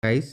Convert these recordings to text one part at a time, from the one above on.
Guys,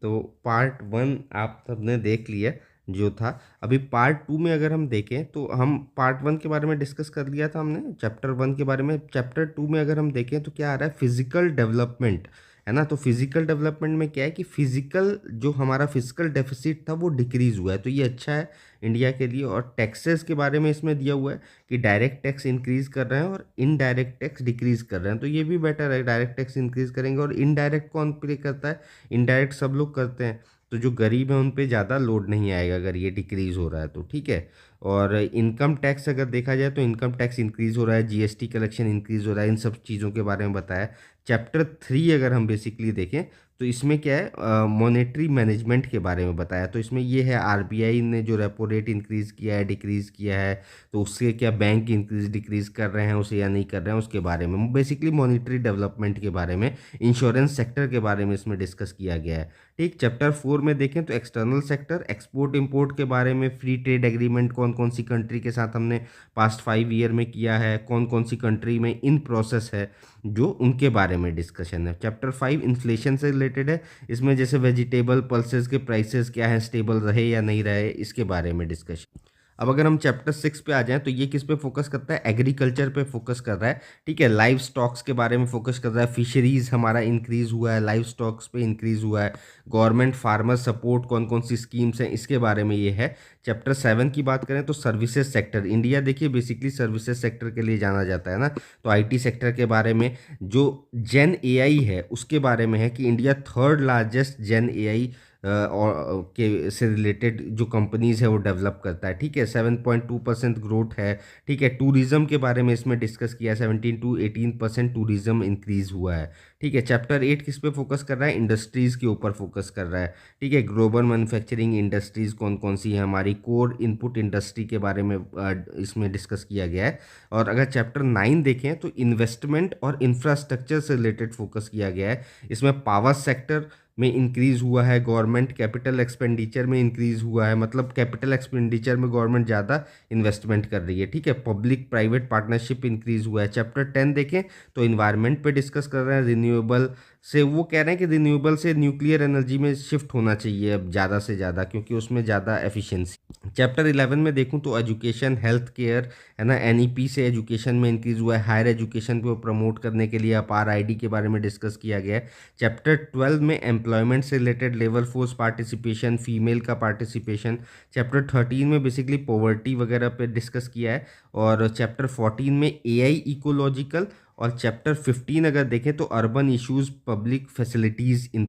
तो part one आप सबने देख लिया जो था। अभी पार्ट टू में अगर हम देखें तो हम पार्ट वन के बारे में डिस्कस कर लिया था हमने, चैप्टर वन के बारे में। चैप्टर टू में अगर हम देखें तो क्या आ रहा है, फिजिकल डेवलपमेंट, है ना। तो फिजिकल डेवलपमेंट में क्या है कि फिजिकल जो हमारा फिजिकल डेफिसिट था वो डिक्रीज हुआ है, तो ये अच्छा है इंडिया के लिए। और टैक्सेस के बारे में इसमें दिया हुआ है कि डायरेक्ट टैक्स इंक्रीज कर रहे हैं और इनडायरेक्ट टैक्स डिक्रीज कर रहे हैं, तो ये भी बेटर है। डायरेक्ट टैक्स इंक्रीज करेंगे और इनडायरेक्ट कौन पे करता है, इनडायरेक्ट सब लोग करते हैं, तो जो गरीब है उन पे ज़्यादा लोड नहीं आएगा अगर ये डिक्रीज हो रहा है तो, ठीक है। और इनकम टैक्स अगर देखा जाए तो इनकम टैक्स इंक्रीज हो रहा है, जीएसटी कलेक्शन इंक्रीज हो रहा है, इन सब चीज़ों के बारे में बताया। चैप्टर थ्री अगर हम बेसिकली देखें तो इसमें क्या है, मॉनेटरी मैनेजमेंट के बारे में बताया। तो इसमें ये है आरबीआई ने जो रेपो रेट इंक्रीज किया है, डिक्रीज किया है, तो उससे क्या बैंक इंक्रीज डिक्रीज कर रहे हैं उसे या नहीं कर रहे हैं, उसके बारे में बेसिकली मॉनेटरी डेवलपमेंट के बारे में, इंश्योरेंस सेक्टर के बारे में इसमें डिस्कस किया गया है। ठीक, चैप्टर फोर में देखें तो एक्सटर्नल सेक्टर, एक्सपोर्ट इंपोर्ट के बारे में, फ्री ट्रेड एग्रीमेंट कौन कौन सी कंट्री के साथ हमने पास्ट 5 ईयर में किया है, कौन कौन सी कंट्री में इन प्रोसेस है, जो उनके बारे में डिस्कशन है। चैप्टर फाइव इन्फ्लेशन से रिलेटेड है, इसमें जैसे वेजिटेबल पल्सेस के प्राइसेस क्या है, स्टेबल रहे या नहीं रहे, इसके बारे में डिस्कशन। अब अगर हम चैप्टर सिक्स पे आ जाएं तो ये किस पे फोकस करता है, एग्रीकल्चर पे फोकस कर रहा है, ठीक है। लाइव स्टॉक्स के बारे में फोकस कर रहा है, फिशरीज हमारा इंक्रीज हुआ है, लाइव स्टॉक्स पे इंक्रीज हुआ है, गवर्नमेंट फार्मर सपोर्ट कौन कौन सी स्कीम्स हैं इसके बारे में ये है। चैप्टर सेवन की बात करें तो सर्विसेज सेक्टर, इंडिया देखिए बेसिकली सर्विसेज सेक्टर के लिए जाना जाता है ना, तो आईटी सेक्टर के बारे में, जो जेन एआई है उसके बारे में है कि इंडिया थर्ड लार्जेस्ट जेन एआई और के से रिलेटेड जो कंपनीज है वो डेवलप करता है, ठीक है। 7.2% ग्रोथ है, ठीक है। टूरिज्म के बारे में इसमें डिस्कस किया है, 17 to 18% टूरिज्म इंक्रीज हुआ है, ठीक है। चैप्टर एट किस पे फोकस कर रहा है, इंडस्ट्रीज के ऊपर फोकस कर रहा है, ठीक है। ग्लोबल मैन्युफैक्चरिंग इंडस्ट्रीज कौन कौन सी है हमारी, कोर इनपुट इंडस्ट्री के बारे में इसमें डिस्कस किया गया है। और अगर चैप्टर नाइन देखें तो इन्वेस्टमेंट और इंफ्रास्ट्रक्चर से रिलेटेड फोकस किया गया है, इसमें पावर सेक्टर में इंक्रीज हुआ है, गवर्नमेंट कैपिटल एक्सपेंडिचर में इंक्रीज हुआ है, मतलब कैपिटल एक्सपेंडिचर में गवर्नमेंट ज़्यादा इन्वेस्टमेंट कर रही है, ठीक है। पब्लिक प्राइवेट पार्टनरशिप इंक्रीज हुआ है। चैप्टर टेन देखें तो इन्वायरमेंट पे डिस्कस कर रहे हैं, रिन्यूएबल से वो कह रहे हैं कि रिन्यूएबल से न्यूक्लियर एनर्जी में शिफ्ट होना चाहिए अब ज़्यादा से ज़्यादा, क्योंकि उसमें ज़्यादा एफिशिएंसी। चैप्टर इलेवन में देखूँ तो एजुकेशन हेल्थ केयर, है ना, एनईपी से एजुकेशन में इंक्रीज हुआ है, हायर एजुकेशन को प्रमोट करने के लिए अपार आईडी के बारे में डिस्कस किया गया है। चैप्टर ट्वेल्व में एम्प्लॉयमेंट से related labour force participation, female का पार्टिसिपेशन। चैप्टर थर्टीन में बेसिकली पॉवर्टी वगैरह पे डिस्कस किया है। और चैप्टर फोर्टीन में एआई इकोलॉजिकल। और चैप्टर फिफ्टीन अगर देखें तो अर्बन इश्यूज पब्लिक फैसिलिटीज़ इन